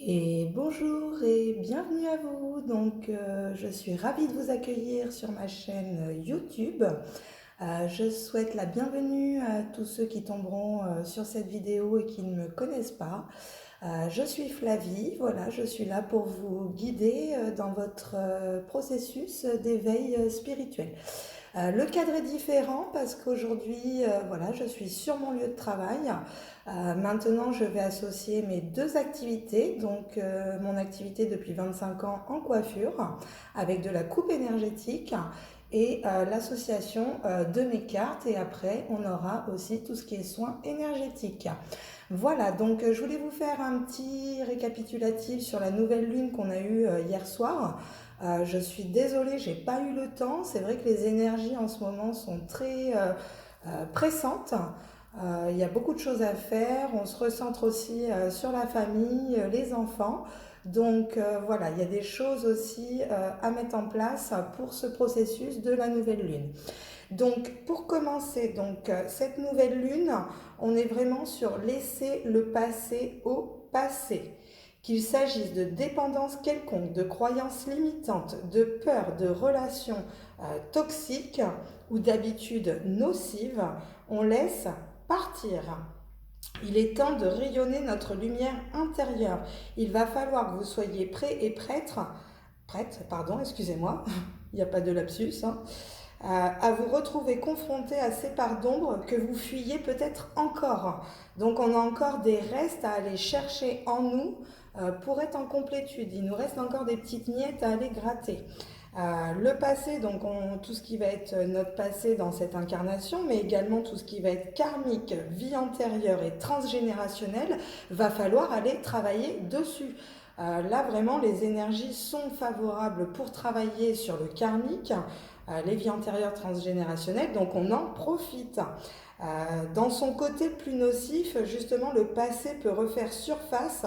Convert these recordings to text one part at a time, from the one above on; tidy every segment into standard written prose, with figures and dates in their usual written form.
Et bonjour et bienvenue à vous. Je suis ravie de vous accueillir sur ma chaîne YouTube. Je souhaite la bienvenue à tous ceux qui tomberont sur cette vidéo et qui ne me connaissent pas. Je suis Flavie, voilà, je suis là pour vous guider dans votre processus d'éveil spirituel. Le cadre est différent parce qu'aujourd'hui, voilà, je suis sur mon lieu de travail. Maintenant, je vais associer mes deux activités. Mon activité depuis 25 ans en coiffure avec de la coupe énergétique et l'association de mes cartes. Et après, on aura aussi tout ce qui est soins énergétiques. Voilà, je voulais vous faire un petit récapitulatif sur la nouvelle lune qu'on a eue hier soir. Je suis désolée, j'ai pas eu le temps. C'est vrai que les énergies en ce moment sont très pressantes. Il y a beaucoup de choses à faire. On se recentre aussi sur la famille, les enfants. Voilà, il y a des choses aussi à mettre en place pour ce processus de la nouvelle lune. Donc pour commencer, cette nouvelle lune, on est vraiment sur laisser le passé au passé. Qu'il s'agisse de dépendance quelconque, de croyances limitantes, de peur, de relations toxiques ou d'habitudes nocives, on laisse partir. Il est temps de rayonner notre lumière intérieure. Il va falloir que vous soyez prêts et prêtes, pardon, excusez-moi, il n'y a pas de lapsus, à vous retrouver confronté à ces parts d'ombre que vous fuyez peut-être encore. Donc on a encore des restes à aller chercher en nous pour être en complétude. Il nous reste encore des petites miettes à aller gratter. Le passé, tout ce qui va être notre passé dans cette incarnation, mais également tout ce qui va être karmique, vie antérieure et transgénérationnel, va falloir aller travailler dessus. Là, vraiment, les énergies sont favorables pour travailler sur le karmique, les vies antérieures transgénérationnelles, donc on en profite. Dans son côté plus nocif, justement, le passé peut refaire surface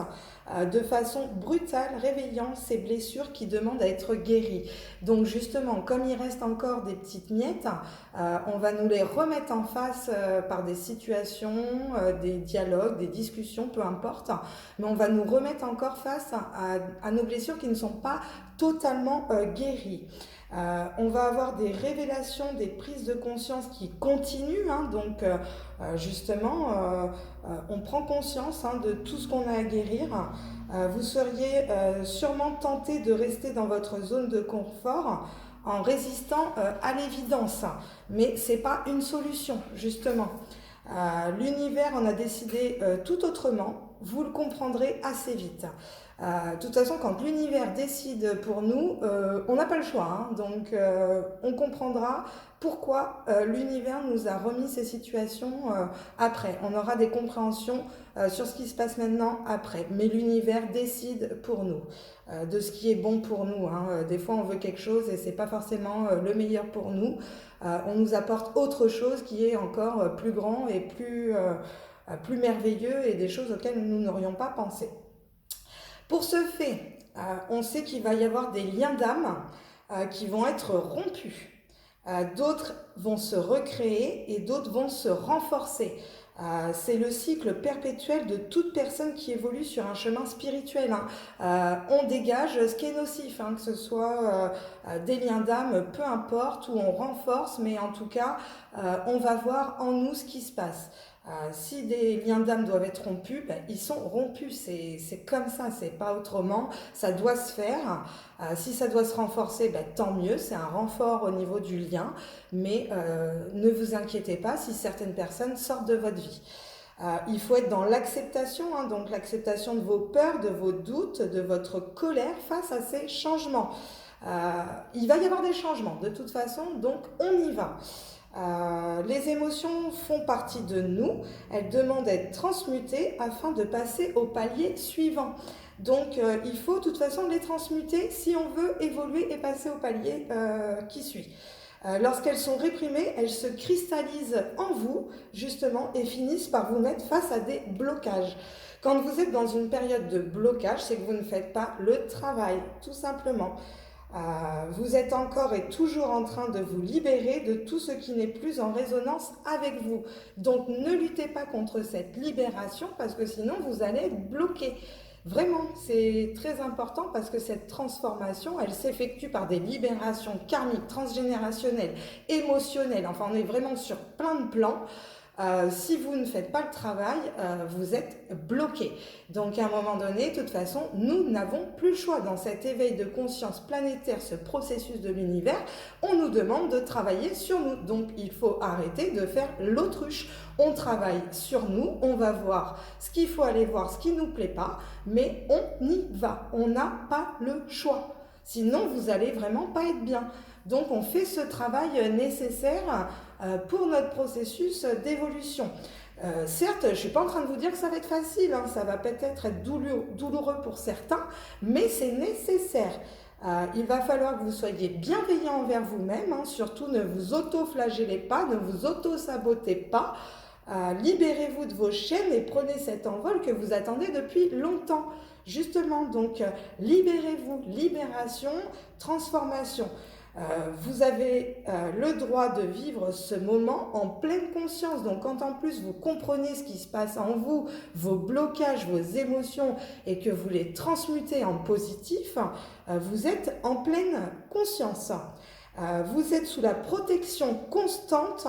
de façon brutale, réveillant ces blessures qui demandent à être guéries. Donc justement, comme il reste encore des petites miettes, on va nous les remettre en face par des situations, des dialogues, des discussions, peu importe, mais on va nous remettre encore face à nos blessures qui ne sont pas totalement guéries. On va avoir des révélations, des prises de conscience qui continuent, on prend conscience de tout ce qu'on a à guérir. Vous seriez sûrement tenté de rester dans votre zone de confort en résistant à l'évidence, mais ce n'est pas une solution, justement. L'univers en a décidé tout autrement, vous le comprendrez assez vite. De toute façon, quand l'univers décide pour nous, on n'a pas le choix. On comprendra pourquoi l'univers nous a remis ces situations après. On aura des compréhensions sur ce qui se passe maintenant après. Mais l'univers décide pour nous de ce qui est bon pour nous. Des fois, on veut quelque chose et c'est pas forcément le meilleur pour nous. On nous apporte autre chose qui est encore plus grand et plus merveilleux et des choses auxquelles nous n'aurions pas pensé. Pour ce fait, on sait qu'il va y avoir des liens d'âme qui vont être rompus. D'autres vont se recréer et d'autres vont se renforcer. C'est le cycle perpétuel de toute personne qui évolue sur un chemin spirituel. On dégage ce qui est nocif, que ce soit des liens d'âme, peu importe, où on renforce, mais en tout cas, on va voir en nous ce qui se passe. Si des liens d'âme doivent être rompus, ils sont rompus, c'est comme ça, c'est pas autrement, ça doit se faire. Si ça doit se renforcer, tant mieux, c'est un renfort au niveau du lien, mais ne vous inquiétez pas si certaines personnes sortent de votre vie. Il faut être dans l'acceptation, donc l'acceptation de vos peurs, de vos doutes, de votre colère face à ces changements. Il va y avoir des changements de toute façon, donc on y va. Les émotions font partie de nous, elles demandent d'être transmutées afin de passer au palier suivant. Il faut de toute façon les transmuter si on veut évoluer et passer au palier qui suit. Lorsqu'elles sont réprimées, elles se cristallisent en vous, justement, et finissent par vous mettre face à des blocages. Quand vous êtes dans une période de blocage, c'est que vous ne faites pas le travail, tout simplement. Vous êtes encore et toujours en train de vous libérer de tout ce qui n'est plus en résonance avec vous. Donc ne luttez pas contre cette libération parce que sinon vous allez être bloqué. Vraiment, c'est très important parce que cette transformation, elle s'effectue par des libérations karmiques, transgénérationnelles, émotionnelles. Enfin, on est vraiment sur plein de plans. Si vous ne faites pas le travail, vous êtes bloqué. Donc à un moment donné, de toute façon, nous n'avons plus le choix. Dans cet éveil de conscience planétaire, ce processus de l'univers, on nous demande de travailler sur nous. Donc il faut arrêter de faire l'autruche. On travaille sur nous, on va voir ce qu'il faut aller voir, ce qui ne nous plaît pas, mais on y va. On n'a pas le choix. Sinon, vous allez vraiment pas être bien. Donc on fait ce travail nécessaire pour notre processus d'évolution. Certes, je ne suis pas en train de vous dire que ça va être facile, hein, ça va peut-être être douloureux pour certains, mais c'est nécessaire. Il va falloir que vous soyez bienveillant envers vous-même, hein, surtout ne vous auto-flagellez pas, ne vous auto-sabotez pas. Libérez-vous de vos chaînes et prenez cet envol que vous attendez depuis longtemps. Justement, donc libérez-vous, libération, transformation. Vous avez le droit de vivre ce moment en pleine conscience. Donc quand en plus vous comprenez ce qui se passe en vous, vos blocages, vos émotions, et que vous les transmutez en positif, vous êtes en pleine conscience. Vous êtes sous la protection constante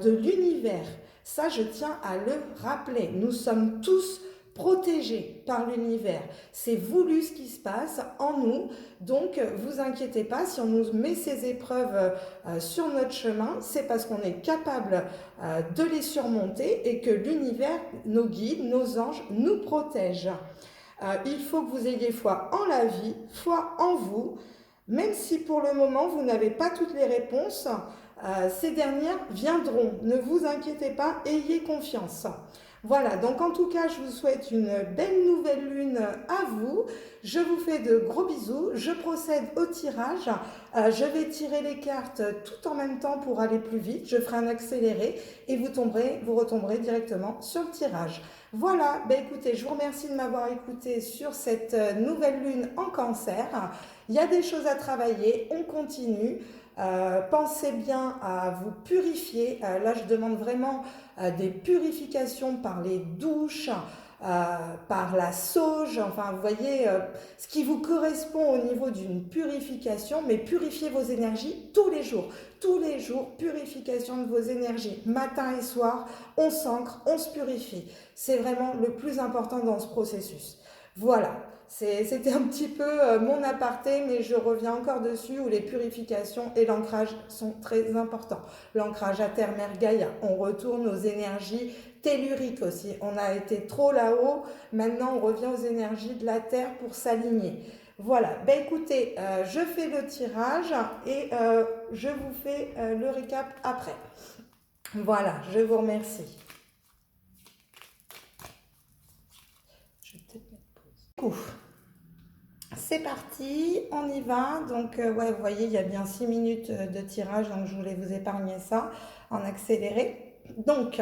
de l'univers. Ça, je tiens à le rappeler. Nous sommes tous protégés par l'univers. C'est voulu ce qui se passe en nous. Donc, vous inquiétez pas, si on nous met ces épreuves sur notre chemin, c'est parce qu'on est capable de les surmonter et que l'univers, nos guides, nos anges, nous protègent. Il faut que vous ayez foi en la vie, foi en vous, même si pour le moment, vous n'avez pas toutes les réponses, ces dernières viendront. Ne vous inquiétez pas, ayez confiance. Voilà, donc en tout cas, je vous souhaite une belle nouvelle lune à vous. Je vous fais de gros bisous. Je procède au tirage. Je vais tirer les cartes tout en même temps pour aller plus vite. Je ferai un accéléré et vous retomberez directement sur le tirage. Voilà, ben écoutez, je vous remercie de m'avoir écouté sur cette nouvelle lune en Cancer. Il y a des choses à travailler, on continue. Pensez bien à vous purifier. Là, je demande vraiment des purifications par les douches, par la sauge. Enfin, vous voyez, ce qui vous correspond au niveau d'une purification, mais purifiez vos énergies tous les jours. Tous les jours, purification de vos énergies. Matin et soir, on s'ancre, on se purifie. C'est vraiment le plus important dans ce processus. Voilà. C'était un petit peu mon aparté, mais je reviens encore dessus où les purifications et l'ancrage sont très importants. L'ancrage à terre, mère Gaïa, on retourne aux énergies telluriques aussi. On a été trop là-haut, maintenant on revient aux énergies de la terre pour s'aligner. Voilà, ben écoutez, je fais le tirage et je vous fais le récap après. Voilà, je vous remercie. Je vais peut-être mettre pause. C'est parti, on y va. Donc, ouais, vous voyez, il y a bien 6 minutes de tirage, donc je voulais vous épargner ça en accéléré. Donc,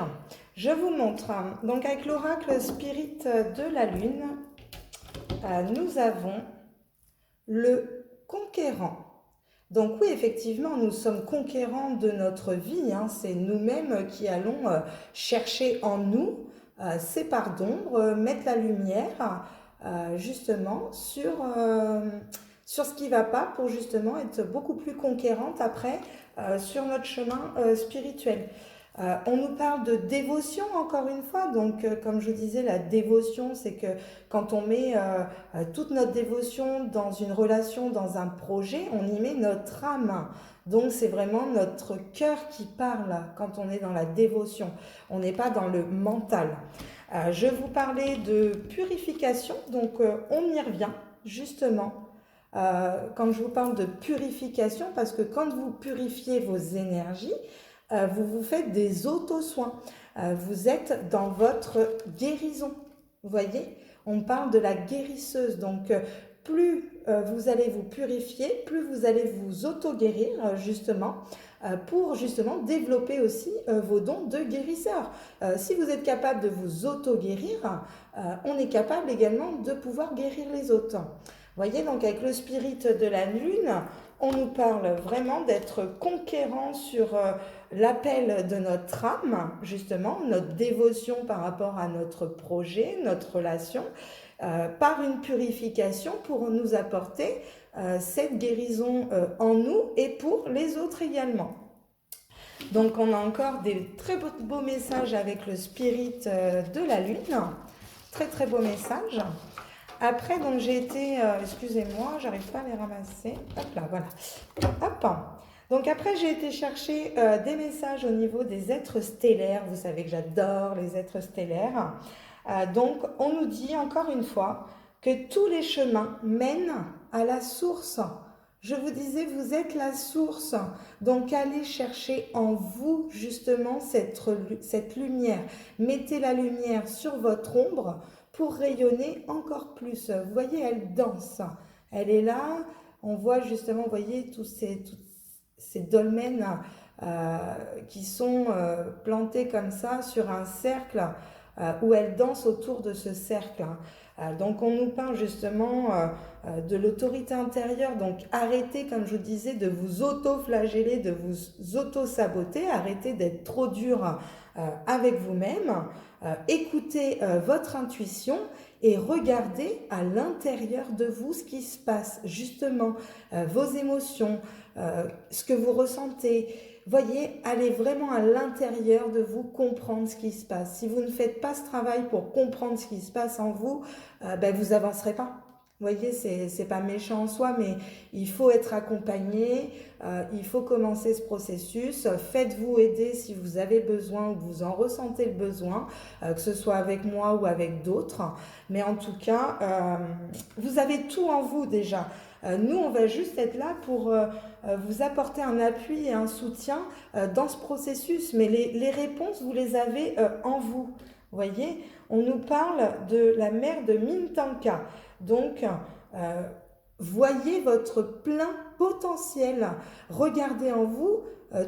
je vous montre. Donc, avec l'oracle Spirit de la Lune, nous avons le conquérant. Donc oui, effectivement, nous sommes conquérants de notre vie, hein. C'est nous-mêmes qui allons chercher en nous ces parts d'ombre, mettre la lumière justement sur ce qui ne va pas pour justement être beaucoup plus conquérante après sur notre chemin spirituel. On nous parle de dévotion encore une fois, donc comme je vous disais, la dévotion, c'est que quand on met toute notre dévotion dans une relation, dans un projet, on y met notre âme. Donc c'est vraiment notre cœur qui parle quand on est dans la dévotion, on n'est pas dans le mental. Je vous parlais de purification, donc on y revient justement. Quand je vous parle de purification, parce que quand vous purifiez vos énergies, vous vous faites des auto-soins. Vous êtes dans votre guérison. Vous voyez, on parle de la guérisseuse. Donc, plus vous allez vous purifier, plus vous allez vous auto-guérir, justement, pour justement développer aussi vos dons de guérisseur. Si vous êtes capable de vous auto-guérir, on est capable également de pouvoir guérir les autres. Vous voyez, donc avec le spirit de la lune, on nous parle vraiment d'être conquérant sur l'appel de notre âme, justement, notre dévotion par rapport à notre projet, notre relation, par une purification pour nous apporter cette guérison en nous et pour les autres également. Donc on a encore des très beaux messages avec le spirit de la lune, très très beaux messages. Après, donc j'ai été, excusez-moi, j'arrive pas à les ramasser. Hop là, voilà. Hop. Donc après, j'ai été chercher des messages au niveau des êtres stellaires. Vous savez que j'adore les êtres stellaires. Donc, on nous dit encore une fois que tous les chemins mènent à la source. Je vous disais, vous êtes la source. Donc, allez chercher en vous justement cette lumière. Mettez la lumière sur votre ombre pour rayonner encore plus. Vous voyez, elle danse. Elle est là. On voit justement, vous voyez, tous ces dolmens qui sont plantés comme ça sur un cercle où elle danse autour de ce cercle. Donc on nous parle justement de l'autorité intérieure, donc arrêtez, comme je vous disais, de vous auto-flageller, de vous auto-saboter, arrêtez d'être trop dur avec vous-même, écoutez votre intuition et regardez à l'intérieur de vous ce qui se passe, justement, vos émotions, ce que vous ressentez. Voyez, allez vraiment à l'intérieur de vous comprendre ce qui se passe. Si vous ne faites pas ce travail pour comprendre ce qui se passe en vous, vous avancerez pas. Vous voyez, c'est pas méchant en soi, mais il faut être accompagné, il faut commencer ce processus. Faites-vous aider si vous avez besoin ou que vous en ressentez le besoin, que ce soit avec moi ou avec d'autres. Mais en tout cas, vous avez tout en vous déjà. Nous, on va juste être là pour vous apporter un appui et un soutien dans ce processus. Mais les réponses, vous les avez en vous. Vous voyez, on nous parle de la mère de Mintanka. Donc, voyez votre plein potentiel. Regardez en vous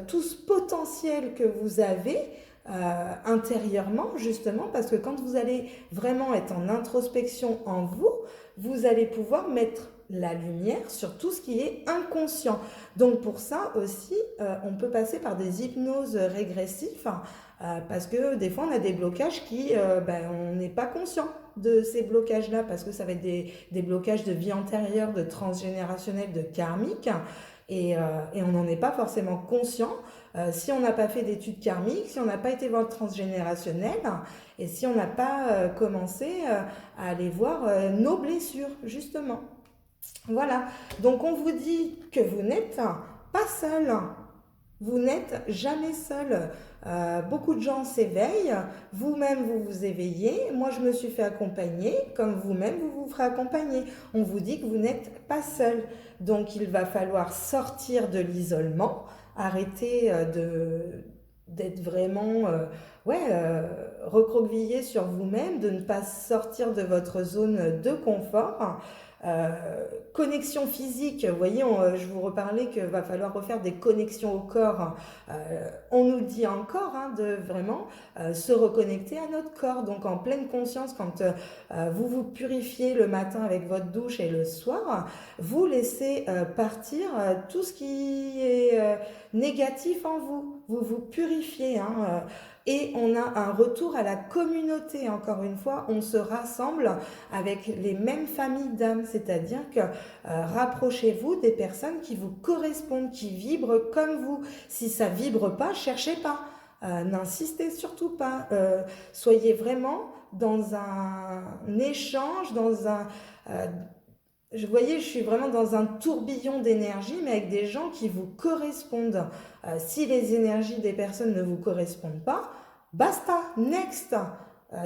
tout ce potentiel que vous avez intérieurement, justement, parce que quand vous allez vraiment être en introspection en vous, vous allez pouvoir mettre la lumière sur tout ce qui est inconscient. Donc pour ça aussi, on peut passer par des hypnoses régressives parce que des fois on a des blocages qui, on n'est pas conscient de ces blocages-là parce que ça va être des blocages de vie antérieure, de transgénérationnel, de karmique et on n'en est pas forcément conscient si on n'a pas fait d'études karmiques, si on n'a pas été voir le transgénérationnel et si on n'a pas commencé à aller voir nos blessures, justement. Voilà, donc on vous dit que vous n'êtes pas seul, vous n'êtes jamais seul. Beaucoup de gens s'éveillent, vous-même vous vous éveillez, moi je me suis fait accompagner, comme vous-même vous vous ferez accompagner. On vous dit que vous n'êtes pas seul, donc il va falloir sortir de l'isolement, arrêter d'être vraiment recroquevillé sur vous-même, de ne pas sortir de votre zone de confort. Connexion physique, vous voyez, je vous reparlais qu'il va falloir refaire des connexions au corps. On nous dit encore de vraiment se reconnecter à notre corps. Donc en pleine conscience, quand vous vous purifiez le matin avec votre douche et le soir, vous laissez partir tout ce qui est négatif en vous. Vous vous purifiez. Et on a un retour à la communauté, encore une fois, on se rassemble avec les mêmes familles d'âmes, c'est-à-dire que rapprochez-vous des personnes qui vous correspondent, qui vibrent comme vous. Si ça vibre pas, cherchez pas, n'insistez surtout pas, soyez vraiment dans un échange, je suis vraiment dans un tourbillon d'énergie, mais avec des gens qui vous correspondent. Si les énergies des personnes ne vous correspondent pas, basta, next.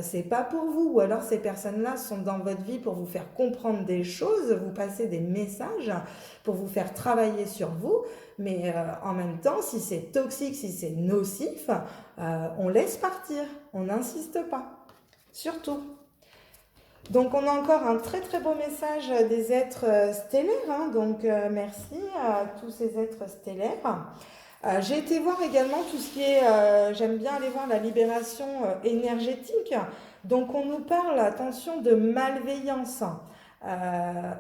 C'est pas pour vous. Ou alors ces personnes-là sont dans votre vie pour vous faire comprendre des choses, vous passer des messages, pour vous faire travailler sur vous. Mais en même temps, si c'est toxique, si c'est nocif, on laisse partir, on n'insiste pas. Surtout. Donc on a encore un très très beau message des êtres stellaires, donc merci à tous ces êtres stellaires. J'ai été voir également tout ce qui est, j'aime bien aller voir la libération énergétique, donc on nous parle, attention, de malveillance.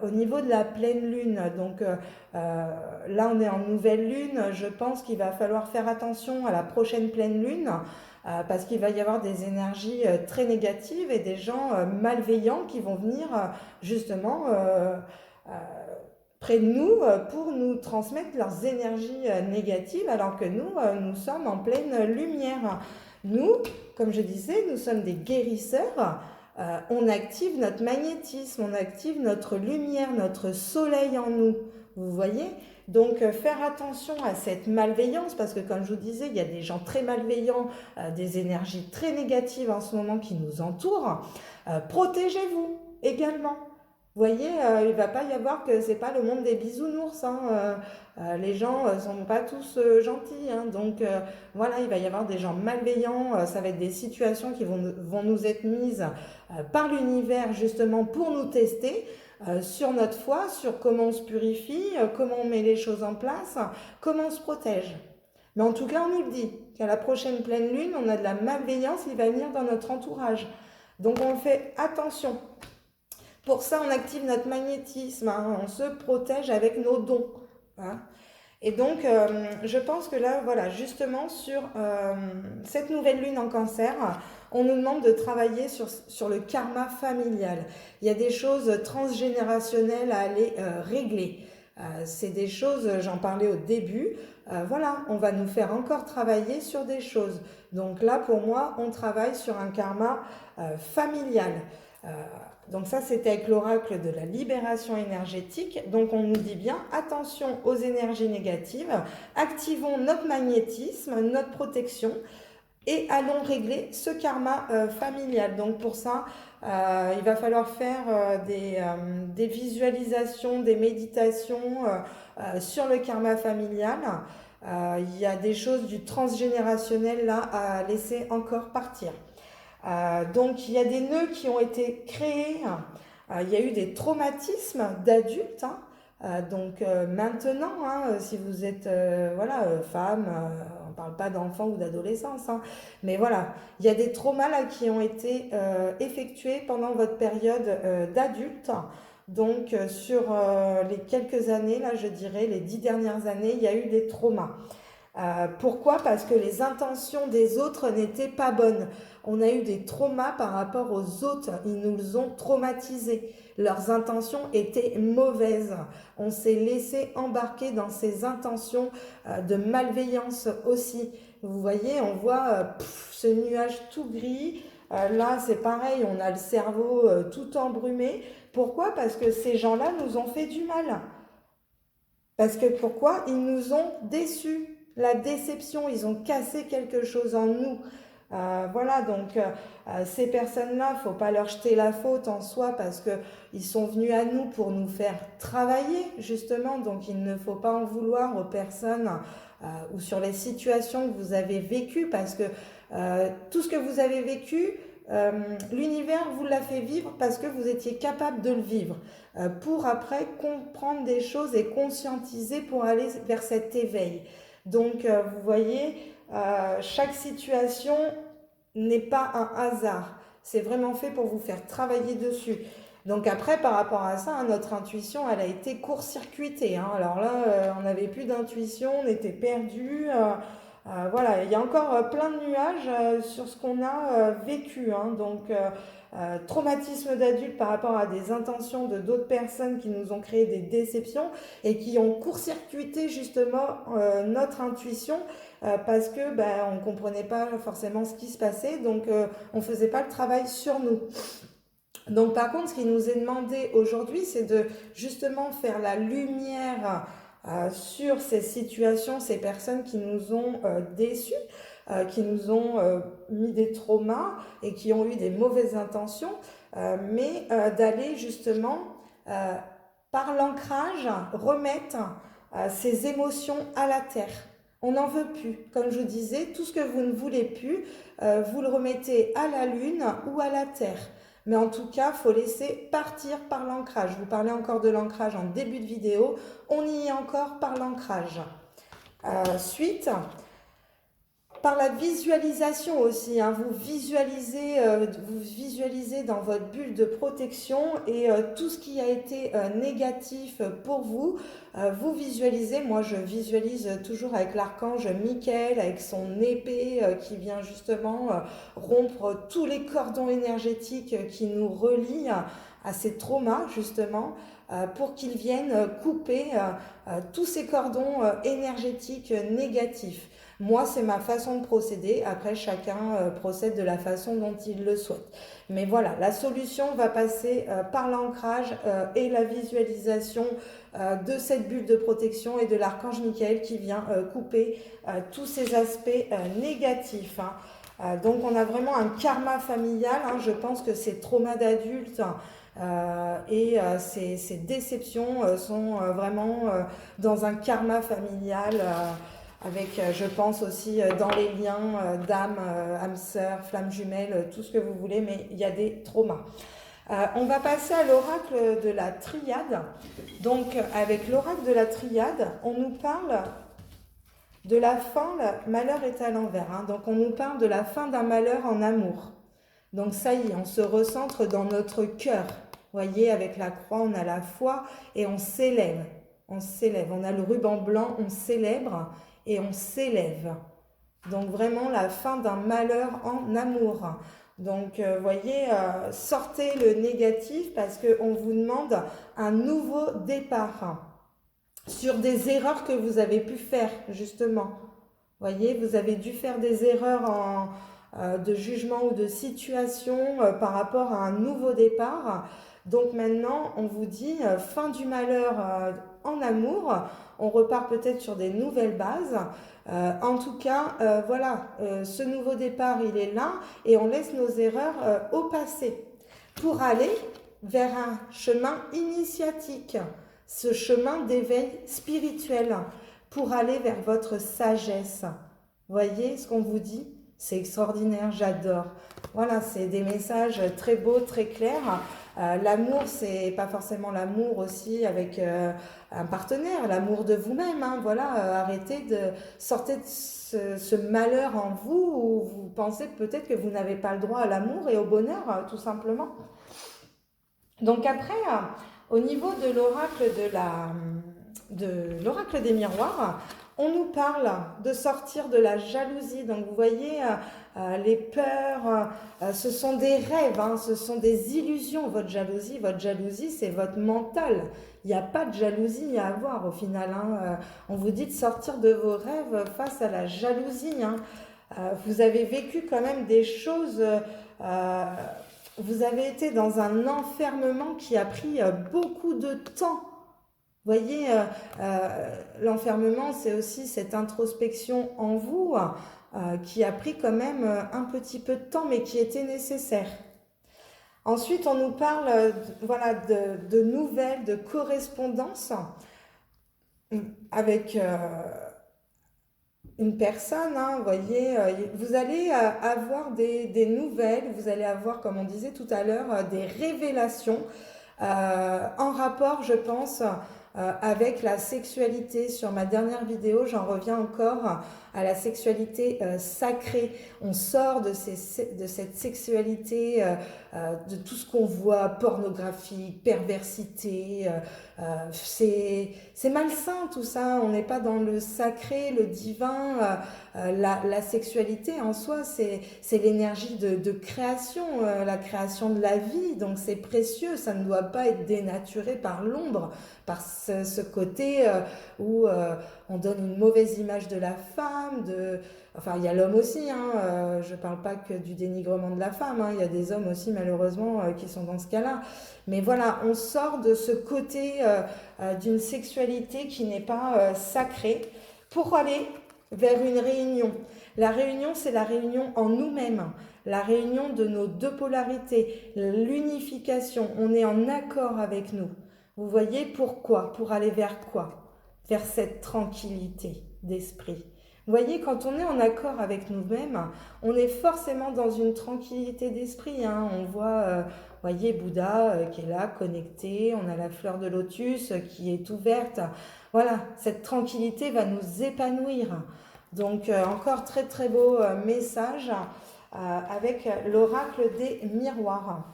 au niveau de la pleine lune. Donc là, on est en nouvelle lune. Je pense qu'il va falloir faire attention à la prochaine pleine lune. Parce qu'il va y avoir des énergies très négatives et des gens malveillants qui vont venir justement euh, près de nous pour nous transmettre leurs énergies négatives alors que nous, nous sommes en pleine lumière. Nous, comme je disais, nous sommes des guérisseurs. On active notre magnétisme, on active notre lumière, notre soleil en nous. Vous voyez? Donc faire attention à cette malveillance parce que comme je vous disais, il y a des gens très malveillants, des énergies très négatives en ce moment qui nous entourent. Protégez-vous également. Vous voyez, il ne va pas y avoir que c'est pas le monde des bisounours. Hein, les gens ne sont pas tous gentils. Hein, donc voilà, il va y avoir des gens malveillants. Ça va être des situations qui vont nous être mises par l'univers justement pour nous tester sur notre foi, sur comment on se purifie, comment on met les choses en place, comment on se protège. Mais en tout cas, on nous le dit, qu'à la prochaine pleine lune, on a de la malveillance qui va venir dans notre entourage. Donc on fait attention. Pour ça, on active notre magnétisme, hein, on se protège avec nos dons. Hein. Et donc, je pense que là, voilà, justement, sur cette nouvelle lune en cancer, on nous demande de travailler sur le karma familial. Il y a des choses transgénérationnelles à aller régler. C'est des choses, j'en parlais au début, voilà, on va nous faire encore travailler sur des choses. Donc là, pour moi, on travaille sur un karma familial. Donc ça, c'était avec l'oracle de la libération énergétique. Donc on nous dit bien, attention aux énergies négatives, activons notre magnétisme, notre protection et allons régler ce karma familial. Donc pour ça, il va falloir faire des visualisations, des méditations sur le karma familial. Il y a des choses du transgénérationnel là à laisser encore partir. Donc il y a des nœuds qui ont été créés, il y a eu des traumatismes d'adultes, hein. Donc maintenant, hein, si vous êtes voilà, femme, on ne parle pas d'enfants ou d'adolescence, hein, mais voilà, il y a des traumas là, qui ont été effectués pendant votre période d'adulte. Donc sur les quelques années, là je dirais les 10 dernières années, il y a eu des traumas. Pourquoi? Parce que les intentions des autres n'étaient pas bonnes. On a eu des traumas par rapport aux autres. Ils nous ont traumatisés. Leurs intentions étaient mauvaises. On s'est laissé embarquer dans ces intentions de malveillance aussi. Vous voyez, on voit ce nuage tout gris. Là, c'est pareil, on a le cerveau tout embrumé. Pourquoi? Parce que ces gens-là nous ont fait du mal. Parce que pourquoi? Ils nous ont déçus. La déception, ils ont cassé quelque chose en nous. Voilà, donc ces personnes-là, il ne faut pas leur jeter la faute en soi parce qu'ils sont venus à nous pour nous faire travailler, justement. Donc il ne faut pas en vouloir aux personnes ou sur les situations que vous avez vécues parce que tout ce que vous avez vécu, l'univers vous l'a fait vivre parce que vous étiez capable de le vivre pour après comprendre des choses et conscientiser pour aller vers cet éveil. Donc vous voyez, chaque situation n'est pas un hasard, c'est vraiment fait pour vous faire travailler dessus. Donc après, par rapport à ça, hein, notre intuition, elle a été court-circuitée. Hein. Alors là, on n'avait plus d'intuition, on était perdu. Voilà, il y a encore plein de nuages sur ce qu'on a vécu. Hein. Donc, traumatisme d'adulte par rapport à des intentions de d'autres personnes qui nous ont créé des déceptions et qui ont court-circuité justement notre intuition parce que on ne comprenait pas forcément ce qui se passait, donc on ne faisait pas le travail sur nous. Donc par contre, ce qui nous est demandé aujourd'hui, c'est de justement faire la lumière sur ces situations, ces personnes qui nous ont déçus, qui nous ont mis des traumas et qui ont eu des mauvaises intentions, mais d'aller justement par l'ancrage remettre ces émotions à la terre. On n'en veut plus. Comme je vous disais, tout ce que vous ne voulez plus, vous le remettez à la lune ou à la terre. Mais en tout cas, il faut laisser partir par l'ancrage. Je vous parlais encore de l'ancrage en début de vidéo. On y est encore par l'ancrage. Suite, par la visualisation aussi, hein, vous visualisez dans votre bulle de protection et tout ce qui a été négatif pour vous, vous visualisez. Moi, je visualise toujours avec l'archange Michael, avec son épée qui vient justement rompre tous les cordons énergétiques qui nous relient à ces traumas, justement, pour qu'ils viennent couper tous ces cordons énergétiques négatifs. Moi, c'est ma façon de procéder. Après, chacun procède de la façon dont il le souhaite. Mais voilà, la solution va passer par l'ancrage et la visualisation de cette bulle de protection et de l'archange Michael qui vient couper tous ces aspects négatifs. Hein. Donc, on a vraiment un karma familial. Hein. Je pense que ces traumas d'adultes et ces déceptions sont vraiment dans un karma familial. Avec, je pense aussi, dans les liens d'âme, âme sœur, flamme jumelle, tout ce que vous voulez, mais il y a des traumas. On va passer à l'oracle de la triade. Donc, avec l'oracle de la triade, on nous parle de la fin, le malheur est à l'envers. Hein. Donc, on nous parle de la fin d'un malheur en amour. Donc, ça y est, on se recentre dans notre cœur. Vous voyez, avec la croix, on a la foi et on s'élève. On s'élève. On a le ruban blanc, on célèbre. Et on s'élève. Donc vraiment la fin d'un malheur en amour. Donc voyez, sortez le négatif parce qu'on vous demande un nouveau départ sur des erreurs que vous avez pu faire justement. Voyez, vous avez dû faire des erreurs de jugement ou de situation par rapport à un nouveau départ. Donc maintenant, on vous dit fin du malheur en amour. On repart peut-être sur des nouvelles bases. En tout cas, voilà, ce nouveau départ, il est là et on laisse nos erreurs au passé pour aller vers un chemin initiatique, ce chemin d'éveil spirituel, pour aller vers votre sagesse. Voyez ce qu'on vous dit? C'est extraordinaire, j'adore. Voilà, c'est des messages très beaux, très clairs. L'amour, c'est pas forcément l'amour aussi avec un partenaire, l'amour de vous-même. Hein, voilà, arrêtez de sortir de ce malheur en vous où vous pensez peut-être que vous n'avez pas le droit à l'amour et au bonheur, tout simplement. Donc après, au niveau de l'oracle de l'oracle des miroirs, on nous parle de sortir de la jalousie. Donc vous voyez, les peurs, ce sont des rêves, hein, ce sont des illusions. Votre jalousie, c'est votre mental. Il n'y a pas de jalousie à avoir au final. Hein. On vous dit de sortir de vos rêves face à la jalousie. Hein. Vous avez vécu quand même des choses... vous avez été dans un enfermement qui a pris beaucoup de temps. Vous voyez, l'enfermement, c'est aussi cette introspection en vous qui a pris quand même un petit peu de temps, mais qui était nécessaire. Ensuite, on nous parle voilà, de nouvelles, de correspondances avec une personne. Hein, vous voyez, vous allez avoir des nouvelles, vous allez avoir, comme on disait tout à l'heure, des révélations en rapport, je pense, avec la sexualité. Sur ma dernière vidéo, j'en reviens encore à la sexualité sacrée. On sort de cette sexualité, de tout ce qu'on voit, pornographie, perversité. C'est malsain tout ça, on n'est pas dans le sacré, le divin. La sexualité en soi, c'est l'énergie de création, la création de la vie. Donc c'est précieux, ça ne doit pas être dénaturé par l'ombre, par ce côté où on donne une mauvaise image de la femme, enfin il y a l'homme aussi, hein, je ne parle pas que du dénigrement de la femme, hein, il y a des hommes aussi malheureusement qui sont dans ce cas-là. Mais voilà, on sort de ce côté d'une sexualité qui n'est pas sacrée pour aller vers une réunion. La réunion, c'est la réunion en nous-mêmes, la réunion de nos deux polarités, l'unification, on est en accord avec nous. Vous voyez pourquoi? Pour aller vers quoi? Vers cette tranquillité d'esprit. Vous voyez, quand on est en accord avec nous-mêmes, on est forcément dans une tranquillité d'esprit. Hein. On voit, voyez, Bouddha qui est là, connecté. On a la fleur de lotus qui est ouverte. Voilà, cette tranquillité va nous épanouir. Donc encore très très beau message avec l'oracle des miroirs.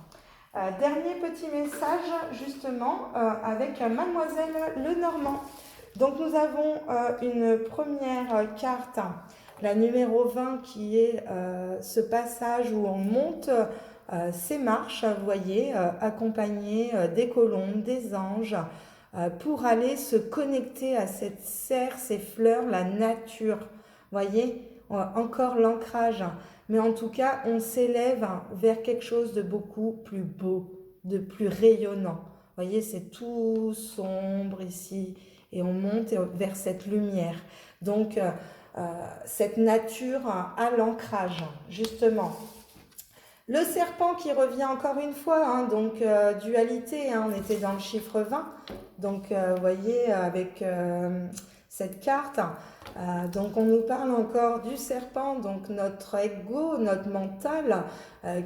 Dernier petit message justement avec Mademoiselle Lenormand. Donc nous avons une première carte, la numéro 20, qui est ce passage où on monte ces marches, vous voyez, accompagné des colombes, des anges, pour aller se connecter à cette serre, ces fleurs, la nature. Vous voyez, encore l'ancrage. Mais en tout cas, on s'élève vers quelque chose de beaucoup plus beau, de plus rayonnant. Vous voyez, c'est tout sombre ici et on monte vers cette lumière. Donc, cette nature à l'ancrage, justement. Le serpent qui revient encore une fois, hein, donc dualité, hein, on était dans le chiffre 20, donc vous voyez avec cette carte, donc on nous parle encore du serpent, donc notre ego, notre mental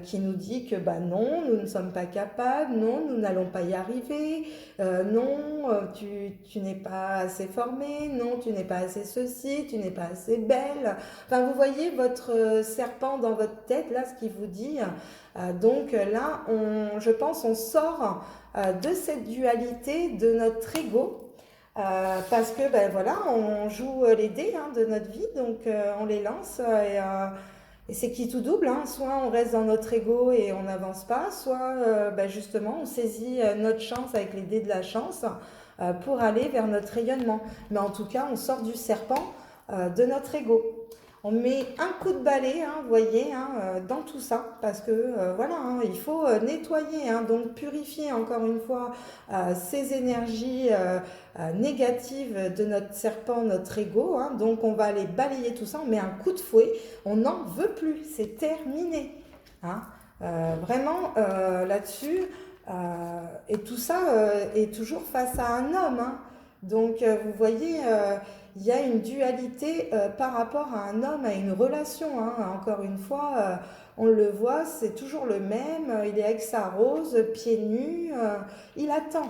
qui nous dit que bah non, nous ne sommes pas capables, non, nous n'allons pas y arriver, non, tu n'es pas assez formé, non, tu n'es pas assez ceci, tu n'es pas assez belle. Enfin, vous voyez votre serpent dans votre tête, là, ce qu'il vous dit. Donc là, je pense, on sort de cette dualité de notre ego. Parce que ben voilà, on joue les dés hein, de notre vie, donc on les lance et c'est qui tout double, hein. Soit on reste dans notre ego et on n'avance pas, soit ben justement on saisit notre chance avec les dés de la chance pour aller vers notre rayonnement. Mais en tout cas, on sort du serpent de notre ego. On met un coup de balai, hein, vous voyez, hein, dans tout ça, parce que voilà, hein, il faut nettoyer, hein, donc purifier encore une fois ces énergies négatives de notre serpent, notre ego. Hein, donc on va aller balayer tout ça, on met un coup de fouet, on n'en veut plus, c'est terminé. Hein, vraiment là-dessus, et tout ça est toujours face à un homme. Hein, donc vous voyez il y a une dualité par rapport à un homme, à une relation. Hein. Encore une fois, on le voit, c'est toujours le même. Il est avec sa rose, pieds nus. Il attend.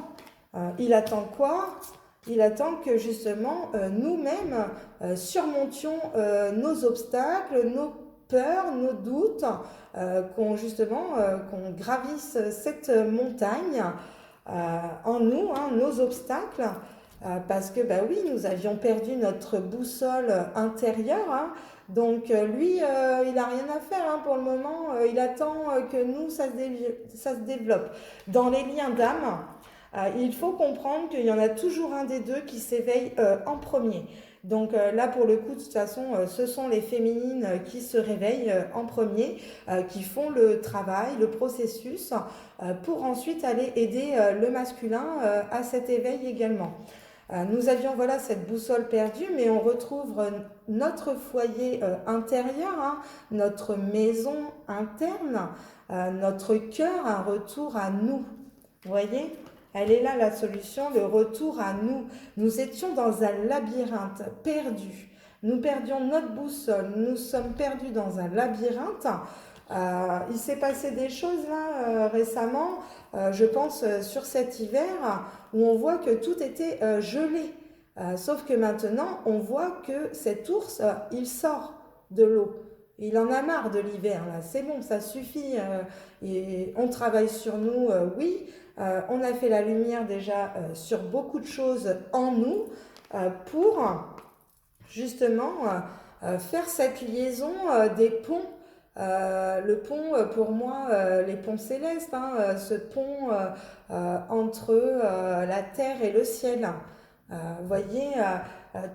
Il attend quoi? Il attend que justement nous-mêmes surmontions nos obstacles, nos peurs, nos doutes, qu'on gravisse cette montagne en nous, hein, nos obstacles. Parce que bah oui, nous avions perdu notre boussole intérieure, hein. Donc lui, il n'a rien à faire hein, pour le moment, il attend que nous, ça se développe. Dans les liens d'âme, il faut comprendre qu'il y en a toujours un des deux qui s'éveille en premier. Donc là, pour le coup, de toute façon, ce sont les féminines qui se réveillent en premier, qui font le travail, le processus, pour ensuite aller aider le masculin à cet éveil également. Nous avions voilà cette boussole perdue, mais on retrouve notre foyer intérieur, hein, notre maison interne, notre cœur, un retour à nous. Vous voyez? Elle est là la solution, le retour à nous. Nous étions dans un labyrinthe perdu. Nous perdions notre boussole, nous sommes perdus dans un labyrinthe. Il s'est passé des choses là récemment, je pense sur cet hiver, où on voit que tout était gelé. Sauf que maintenant, on voit que cet ours, il sort de l'eau. Il en a marre de l'hiver, là. C'est bon, ça suffit. Et on travaille sur nous, oui. On a fait la lumière déjà sur beaucoup de choses en nous pour justement faire cette liaison des ponts. Le pont, pour moi, les ponts célestes, hein, ce pont entre la terre et le ciel. Vous voyez,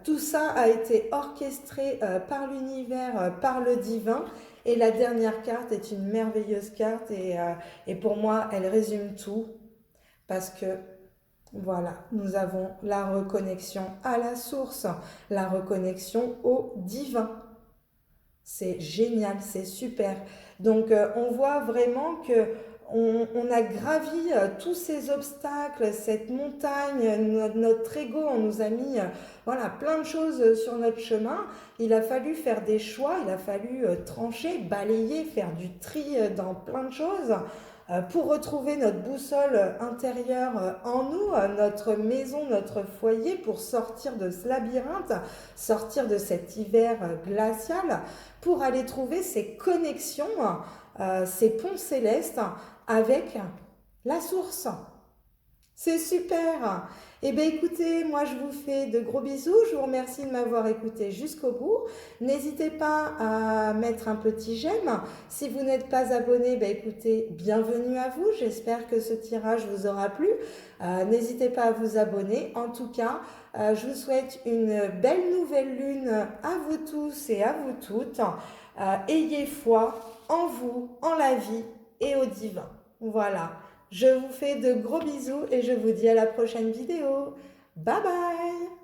tout ça a été orchestré par l'univers, par le divin. Et la dernière carte est une merveilleuse carte et pour moi, elle résume tout. Parce que, voilà, nous avons la reconnexion à la source, la reconnexion au divin. C'est génial, c'est super. Donc on voit vraiment que on a gravi tous ces obstacles, cette montagne, notre ego, on nous a mis voilà, plein de choses sur notre chemin. Il a fallu faire des choix, il a fallu trancher, balayer, faire du tri dans plein de choses pour retrouver notre boussole intérieure en nous, notre maison, notre foyer, pour sortir de ce labyrinthe, sortir de cet hiver glacial, pour aller trouver ces connexions, ces ponts célestes avec la source. C'est super. Eh bien écoutez, moi je vous fais de gros bisous, je vous remercie de m'avoir écouté jusqu'au bout. N'hésitez pas à mettre un petit j'aime. Si vous n'êtes pas abonné, ben écoutez, bienvenue à vous, j'espère que ce tirage vous aura plu. N'hésitez pas à vous abonner. En tout cas, je vous souhaite une belle nouvelle lune à vous tous et à vous toutes. Ayez foi en vous, en la vie et au divin. Voilà. Je vous fais de gros bisous et je vous dis à la prochaine vidéo. Bye bye!